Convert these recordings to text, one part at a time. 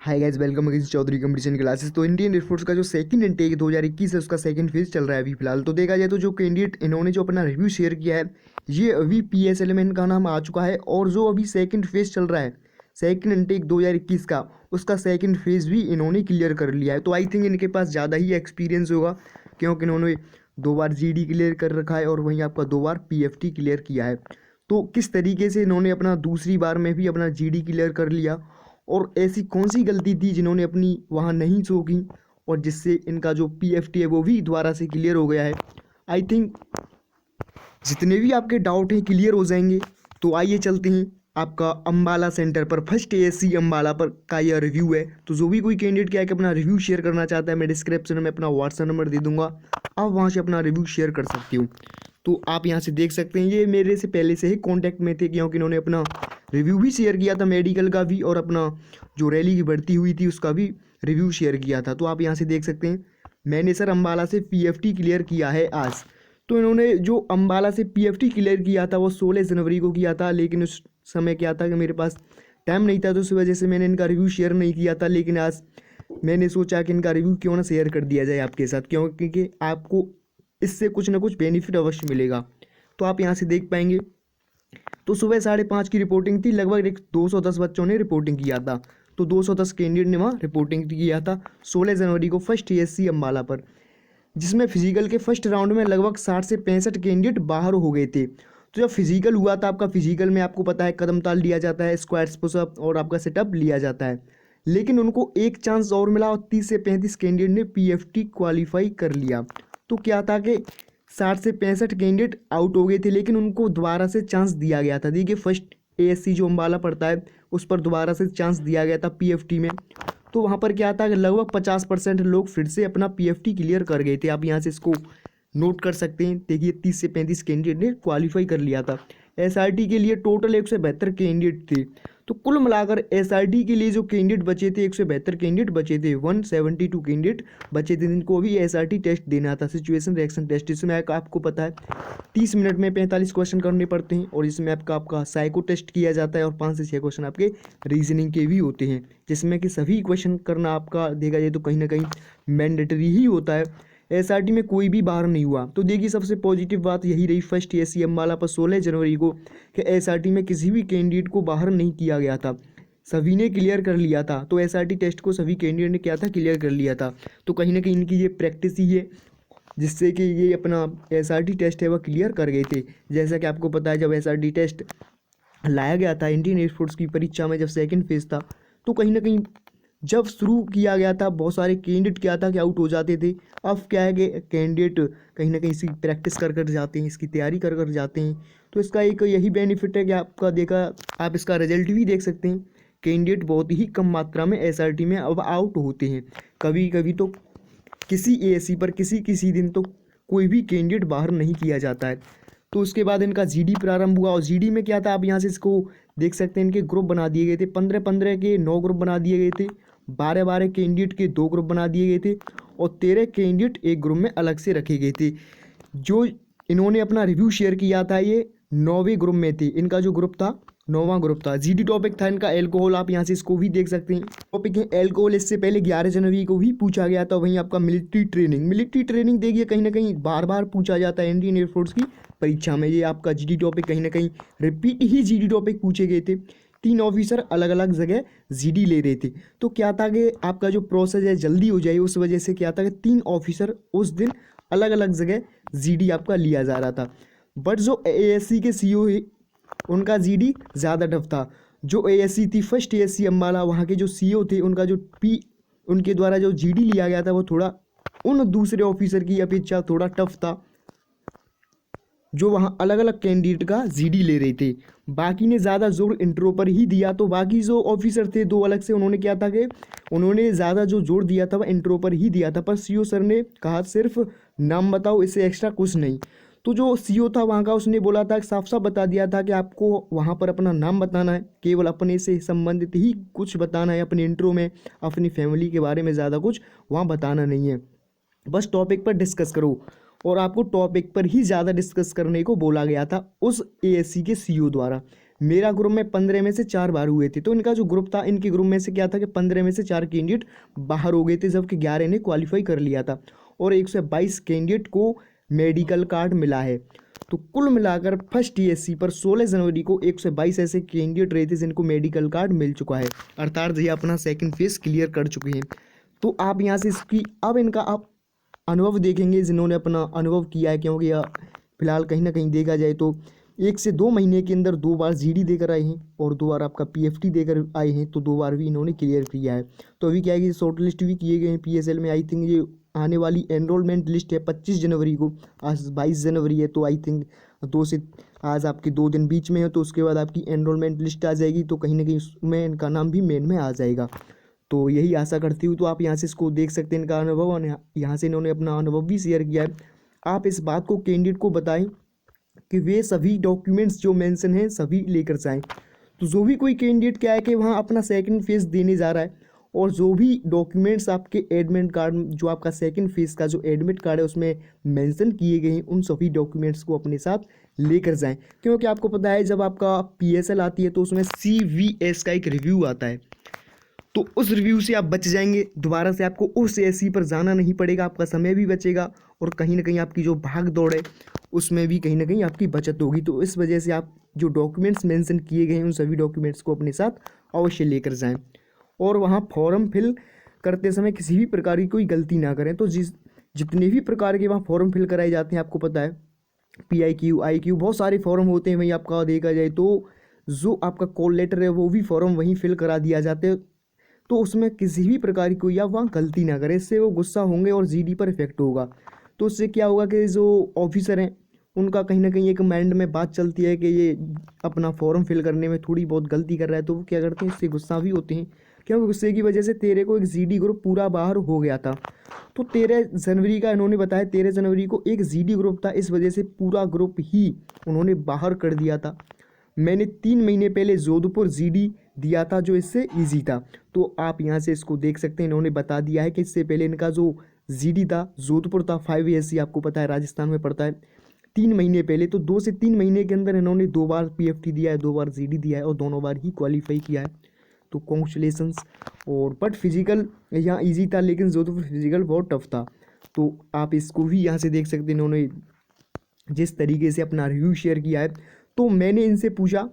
हाय guys, welcome again Chaudhary competition classes. तो Indian air force का जो सेकंड इनटेक 2021 है उसका सेकंड फेज चल रहा है अभी फिलहाल। तो देखा जाए तो जो कैंडिडेट इन्होंने जो अपना रिव्यू शेयर किया है ये अभी PSL में इनका नाम आ चुका है। और जो अभी सेकंड फेज चल रहा है सेकंड इनटेक 2021 का, उसका सेकंड फेज भी इन्होंने क्लियर कर लिया है। तो आई थिंक इनके पास ज़्यादा ही एक्सपीरियंस होगा, क्योंकि इन्होंने 2 बार GD क्लियर कर रखा है और वहीं आपका 2 बार PFT क्लियर किया है। तो किस तरीके से इन्होंने अपना दूसरी बार में भी अपना GD क्लियर कर लिया, और ऐसी कौन सी गलती थी जिन्होंने अपनी वहाँ नहीं शो की और जिससे इनका जो PFT है वो भी दोबारा से क्लियर हो गया है। आई थिंक जितने भी आपके डाउट हैं क्लियर हो जाएंगे। तो आइए चलते हैं आपका अम्बाला सेंटर पर, फर्स्ट ASC अम्बाला पर का यह रिव्यू है। तो जो भी कोई कैंडिडेट क्या है कि अपना रिव्यू शेयर करना चाहता है, मैं डिस्क्रिप्शन में अपना व्हाट्सएप नंबर दे दूंगा, आप वहाँ से अपना रिव्यू शेयर कर सकते हो। तो आप यहाँ से देख सकते हैं ये मेरे से पहले से ही कॉन्टैक्ट में थे, क्योंकि इन्होंने अपना रिव्यू भी शेयर किया था मेडिकल का भी, और अपना जो रैली की भर्ती हुई थी उसका भी रिव्यू शेयर किया था। तो आप यहाँ से देख सकते हैं मैंने सर अम्बाला से PFT क्लियर किया है आज। तो इन्होंने जो अम्बाला से PFT क्लियर किया था वो 16 जनवरी को किया था, लेकिन उस समय क्या था कि मेरे पास टाइम नहीं था, तो उस वजह से मैंने इनका रिव्यू शेयर नहीं किया था। लेकिन आज मैंने सोचा कि इनका रिव्यू क्यों ना शेयर कर दिया जाए आपके साथ, क्योंकि आपको इससे कुछ ना कुछ बेनिफिट अवश्य मिलेगा। तो आप यहाँ से देख पाएंगे तो सुबह 5:30 की रिपोर्टिंग थी, लगभग 210 बच्चों ने रिपोर्टिंग किया था। तो 210 कैंडिडेट ने वहाँ रिपोर्टिंग किया था 16 जनवरी को फर्स्ट ASC अम्बाला पर, जिसमें फिजिकल के फर्स्ट राउंड में लगभग 60 से 65 कैंडिडेट बाहर हो गए थे। तो जब फिजिकल हुआ था आपका, फिजिकल में आपको पता है कदम ताल लिया जाता है, स्क्वाट्स पुशअप और आपका सेटअप लिया जाता है, लेकिन उनको एक चांस और मिला और 30 से 35 कैंडिडेट ने PFT क्वालिफाई कर लिया। तो क्या था कि 60 से 65 कैंडिडेट आउट हो गए थे, लेकिन उनको दोबारा से चांस दिया गया था। देखिए फर्स्ट ASC जो अम्बाला पड़ता है उस पर दोबारा से चांस दिया गया था PFT में। तो वहाँ पर क्या था कि लगभग 50% लोग फिर से अपना PFT क्लियर कर गए थे। आप यहाँ से इसको नोट कर सकते हैं। देखिए 30 से 35 कैंडिडेट ने क्वालिफाई कर लिया था। SRT के लिए टोटल 172 कैंडिडेट थे। तो कुल मिलाकर SRT के लिए जो कैंडिडेट बचे थे 172 कैंडिडेट बचे थे, 172 कैंडिडेट बचे थे जिनको भी SRT टेस्ट देना था, सिचुएशन रिएक्शन टेस्ट। इसमें आपको पता है 30 मिनट में 45 क्वेश्चन करने पड़ते हैं, और इसमें आपका साइको टेस्ट किया जाता है और 5 से 6 क्वेश्चन आपके रीजनिंग के भी होते हैं, जिसमें कि सभी क्वेश्चन करना आपका देखा जाए तो कहीं ना कहीं मैंडेटरी ही होता है। SRT में कोई भी बाहर नहीं हुआ। तो देखिए सबसे पॉजिटिव बात यही रही फर्स्ट ASC अम्बाला पर 16 जनवरी को कि SRT में किसी भी कैंडिडेट को बाहर नहीं किया गया था, सभी ने क्लियर कर लिया था। तो SRT टेस्ट को सभी कैंडिडेट ने क्या था, क्लियर कर लिया था। तो कहीं ना कहीं इनकी ये प्रैक्टिस ही है जिससे कि ये अपना SRT टेस्ट है वह क्लियर कर गए थे। जैसा कि आपको पता है जब SRT टेस्ट लाया गया था इंडियन एयरफोर्स की परीक्षा में, जब सेकंड फेज था, तो कहीं ना कहीं जब शुरू किया गया था बहुत सारे कैंडिडेट क्या था कि आउट हो जाते थे। अब क्या है कि कैंडिडेट कहीं ना कहीं इसकी प्रैक्टिस कर कर जाते हैं, इसकी तैयारी कर कर जाते हैं। तो इसका एक यही बेनिफिट है कि आपका देखा आप इसका रिजल्ट भी देख सकते हैं, कैंडिडेट बहुत ही कम मात्रा में SRT में अब आउट होते हैं। कभी कभी तो किसी ASC पर किसी किसी दिन तो कोई भी कैंडिडेट बाहर नहीं किया जाता है। तो उसके बाद इनका GD प्रारंभ हुआ, और GD में क्या था आप यहाँ से इसको देख सकते हैं, इनके ग्रुप बना दिए गए थे। 15-15 के 9 ग्रुप बना दिए गए थे, 12-12 कैंडिडेट के 2 ग्रुप बना दिए गए थे, और 13 कैंडिडेट एक ग्रुप में अलग से रखे गए थे। जो इन्होंने अपना रिव्यू शेयर किया था ये 9वें ग्रुप में थे, इनका जो ग्रुप था 9वां ग्रुप था। GD टॉपिक था इनका एल्कोहल, आप यहाँ से इसको भी देख सकते हैं। टॉपिक है एल्कोहल, इससे पहले 11 जनवरी को भी पूछा गया था। वहीं आपका मिलिट्री ट्रेनिंग देखिए कहीं ना कहीं बार बार पूछा जाता है इंडियन एयरफोर्स की परीक्षा में। ये आपका GD टॉपिक कहीं ना कहीं रिपीट ही GD टॉपिक पूछे गए थे। 3 ऑफिसर अलग अलग जगह GD ले रहे थे। तो क्या था कि आपका जो प्रोसेस है जल्दी हो जाए, उस वजह से क्या था कि 3 ऑफिसर उस दिन अलग अलग जगह GD आपका लिया जा रहा था। बट जो ASC के CO है उनका GD ज़्यादा टफ था। जो ASC थी फर्स्ट ASC अम्बाला, वहाँ के जो CO थे उनका जो उनके द्वारा जो GD लिया गया था वो थोड़ा उन दूसरे ऑफिसर की अपेक्षा थोड़ा टफ था, जो वहाँ अलग अलग कैंडिडेट का GD ले रहे थे। बाकी ने ज़्यादा जोर इंट्रो पर ही दिया। तो बाकी जो ऑफिसर थे 2 अलग से, उन्होंने क्या था कि उन्होंने ज़्यादा जो जोर दिया था वह इंट्रो पर ही दिया था। पर CO सर ने कहा सिर्फ नाम बताओ, इससे एक्स्ट्रा कुछ नहीं। तो जो CO था वहाँ का उसने बोला था, साफ साफ बता दिया था कि आपको वहाँ पर अपना नाम बताना है, केवल अपने से संबंधित ही कुछ बताना है अपने इंट्रो में, अपनी फैमिली के बारे में ज़्यादा कुछ वहाँ बताना नहीं है, बस टॉपिक पर डिस्कस करो। और आपको टॉपिक पर ही ज़्यादा डिस्कस करने को बोला गया था उस ASC के CO द्वारा। मेरा ग्रुप में 15 में से 4 बाहर हुए थे। तो इनका जो ग्रुप था, इनके ग्रुप में से क्या था कि 15 में से 4 कैंडिडेट बाहर हो गए थे, जबकि 11 ने क्वालिफाई कर लिया था और 122 कैंडिडेट को मेडिकल कार्ड मिला है। तो कुल मिलाकर फर्स्ट टीएससी पर 16 जनवरी को 122 ऐसे कैंडिडेट रहे थे जिनको मेडिकल कार्ड मिल चुका है, अर्थात ये अपना सेकंड फेज क्लियर कर चुके हैं। तो आप यहाँ से इसकी अब इनका आप अनुभव देखेंगे जिन्होंने अपना अनुभव किया है, क्योंकि फिलहाल कहीं ना कहीं देखा जाए तो 1 से 2 महीने के अंदर 2 बार जीडी देकर आए हैं और 2 बार आपका पीएफटी देकर आए हैं, तो 2 बार भी इन्होंने क्लियर किया है। तो अभी क्या है कि शॉर्ट लिस्ट भी किए गए हैं पीएसएल में। आई थिंक ये आने वाली एनरोलमेंट लिस्ट है 25 जनवरी को, आज 22 जनवरी है, तो आई थिंक आज आपके 2 दिन बीच में है, तो उसके बाद आपकी एनरोलमेंट लिस्ट आ जाएगी, तो कहीं ना कहीं उसमें इनका नाम भी मेन में आ जाएगा। तो यही आशा करती हूँ। तो आप यहाँ से इसको देख सकते हैं इनका अनुभव, और यहाँ से इन्होंने अपना अनुभव भी शेयर किया है। आप इस बात को कैंडिडेट को बताएं कि वे सभी डॉक्यूमेंट्स जो मेंशन हैं सभी लेकर जाएं। तो जो भी कोई कैंडिडेट क्या है कि वहाँ अपना सेकंड फेज देने जा रहा है, और जो भी डॉक्यूमेंट्स आपके एडमिट कार्ड, जो आपका सेकंड फेज का जो एडमिट कार्ड है उसमें मेंशन किए गए हैं, उन सभी डॉक्यूमेंट्स को अपने साथ लेकर जाएं। क्योंकि आपको पता है जब आपका पीएसएल आती है तो उसमें सीवीएस का एक रिव्यू आता है, तो उस रिव्यू से आप बच जाएंगे, दोबारा से आपको उस एसी पर जाना नहीं पड़ेगा, आपका समय भी बचेगा और कहीं ना कहीं आपकी जो भाग दौड़ है उसमें भी कहीं ना कहीं आपकी बचत होगी। तो इस वजह से आप जो डॉक्यूमेंट्स मेंशन किए गए हैं उन सभी डॉक्यूमेंट्स को अपने साथ अवश्य लेकर जाएं, और वहाँ फॉर्म फिल करते समय किसी भी प्रकार की कोई गलती ना करें। तो जितने भी प्रकार के वहाँ फॉर्म फिल कराए जाते हैं, आपको पता है PIQ IQ बहुत सारे फॉर्म होते हैं वहीं, आपका देखा जाए तो जो आपका कॉल लेटर है वो भी फॉर्म वहीं फिल करा दिया जाते हैं। तो उसमें किसी भी प्रकार की कोई आप वहाँ गलती ना करें, इससे वो गुस्सा होंगे और जीडी पर इफेक्ट होगा। तो उससे क्या होगा कि जो ऑफिसर हैं उनका कहीं ना कहीं एक माइंड में बात चलती है कि ये अपना फॉर्म फिल करने में थोड़ी बहुत गलती कर रहा है, तो वो क्या करते हैं, इससे गुस्सा भी होते हैं, क्योंकि गुस्से की वजह से तेरे को एक जीडी ग्रुप पूरा बाहर हो गया था। तो 13 जनवरी का इन्होंने बताया, 13 जनवरी को एक जीडी ग्रुप था, इस वजह से पूरा ग्रुप ही उन्होंने बाहर कर दिया था। मैंने 3 महीने पहले जोधपुर जीडी दिया था जो इससे इजी था। तो आप यहाँ से इसको देख सकते हैं, इन्होंने बता दिया है कि इससे पहले इनका जो जीडी था जोधपुर था 5ASC, आपको पता है राजस्थान में पड़ता है। 3 महीने पहले, तो 2 से 3 महीने के अंदर इन्होंने 2 बार पीएफटी दिया है, 2 बार जीडी दिया है और दोनों बार ही क्वालिफाई किया है। तो कॉन्ग्रेचुलेसन्स। और बट फिजिकल यहाँ ईजी था, लेकिन जोधपुर फिजिकल बहुत टफ था। तो आप इसको भी यहाँ से देख सकते हैं, इन्होंने जिस तरीके से अपना रिव्यू शेयर किया है। तो मैंने इनसे पूछा,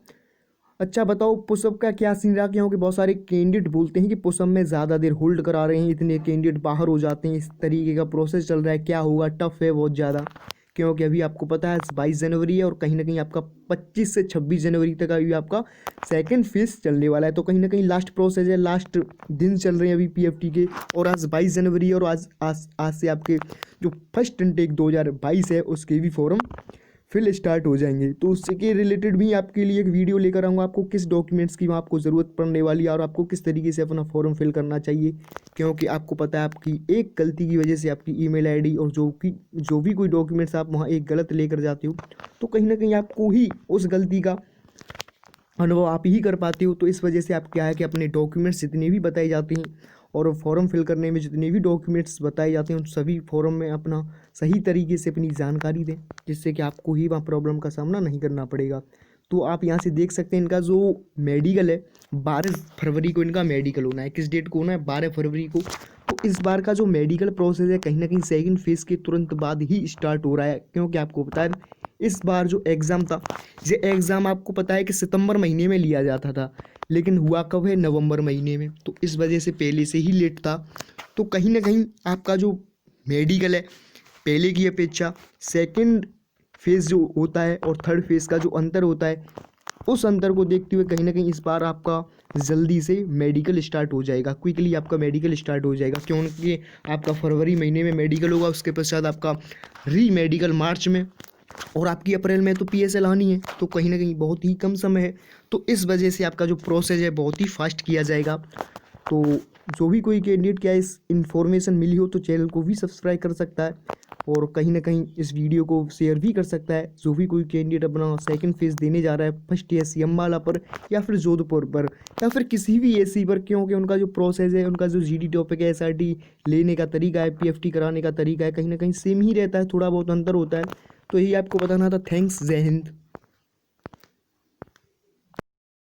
अच्छा बताओ पुशअप का क्या सीन रहा, क्योंकि बहुत सारे कैंडिडेट बोलते हैं कि पुशअप में ज़्यादा देर होल्ड करा रहे हैं, इतने कैंडिडेट बाहर हो जाते हैं, इस तरीके का प्रोसेस चल रहा है, क्या होगा, टफ है बहुत ज़्यादा। क्योंकि अभी आपको पता है 22 जनवरी है और कहीं ना कहीं आपका 25 से 26 जनवरी तक अभी आपका सेकंड फेज चलने वाला है। तो कहीं ना कहीं लास्ट प्रोसेस है, लास्ट दिन चल रहे हैं अभी पीएफटी के, और आज 22 जनवरी है और आज से आपके जो फर्स्ट इनटेक 2022 है उसके भी फॉर्म फिल स्टार्ट हो जाएंगे। तो उससे के रिलेटेड भी आपके लिए एक वीडियो लेकर आऊँगा, आपको किस डॉक्यूमेंट्स की वहाँ आपको ज़रूरत पड़ने वाली है और आपको किस तरीके से अपना फॉर्म फिल करना चाहिए। क्योंकि आपको पता है आपकी एक गलती की वजह से आपकी ईमेल आईडी और जो भी कोई डॉक्यूमेंट्स आप वहाँ एक गलत लेकर जाते हो, तो कहीं ना कहीं आपको ही उस गलती का अनुभव आप ही कर पाते हो। तो इस वजह से आप क्या है कि अपने डॉक्यूमेंट्स जितने भी बताए जाते हैं और फॉर्म फिल करने में जितने भी डॉक्यूमेंट्स बताए जाते हैं उन सभी फॉर्म में अपना सही तरीके से अपनी जानकारी दें, जिससे कि आपको ही वहाँ प्रॉब्लम का सामना नहीं करना पड़ेगा। तो आप यहाँ से देख सकते हैं इनका जो मेडिकल है 12 फरवरी को इनका मेडिकल होना है। किस डेट को होना है, 12 फरवरी को। तो इस बार का जो मेडिकल प्रोसेस है कहीं ना कहीं सेकंड फेज़ के तुरंत बाद ही स्टार्ट हो रहा है, क्योंकि आपको पता है इस बार जो एग्ज़ाम था, ये एग्ज़ाम आपको पता है कि सितंबर महीने में लिया जाता था, लेकिन हुआ कब है, नवंबर महीने में। तो इस वजह से पहले से ही लेट था। तो कहीं ना कहीं आपका जो मेडिकल है पहले की अपेक्षा सेकंड फेज़ जो होता है और थर्ड फेज़ का जो अंतर होता है, उस अंतर को देखते हुए कहीं ना कहीं इस बार आपका जल्दी से मेडिकल स्टार्ट हो जाएगा, क्विकली आपका मेडिकल स्टार्ट हो जाएगा। क्योंकि आपका फरवरी महीने में मेडिकल होगा, उसके पश्चात आपका री मेडिकल मार्च में, और आपकी अप्रैल में तो पीएसएल आनी है। तो कहीं ना कहीं बहुत ही कम समय है, तो इस वजह से आपका जो प्रोसेस है बहुत ही फास्ट किया जाएगा। तो जो भी कोई कैंडिडेट क्या इस इन्फॉर्मेशन मिली हो तो चैनल को भी सब्सक्राइब कर सकता है और कहीं ना कहीं इस वीडियो को शेयर भी कर सकता है। जो भी कोई कैंडिडेट अपना सेकंड फेज़ देने जा रहा है फर्स्ट एसी अम्बाला पर या फिर जोधपुर पर या फिर किसी भी एसी पर, क्योंकि उनका जो प्रोसेस है, उनका जो जीडी टॉपिक है, एसआरटी लेने का तरीका है, पीएफटी कराने का तरीका है, कहीं ना कहीं सेम ही रहता है, थोड़ा बहुत अंतर होता है। तो यही आपको बताना था। थैंक्स, जय हिंद।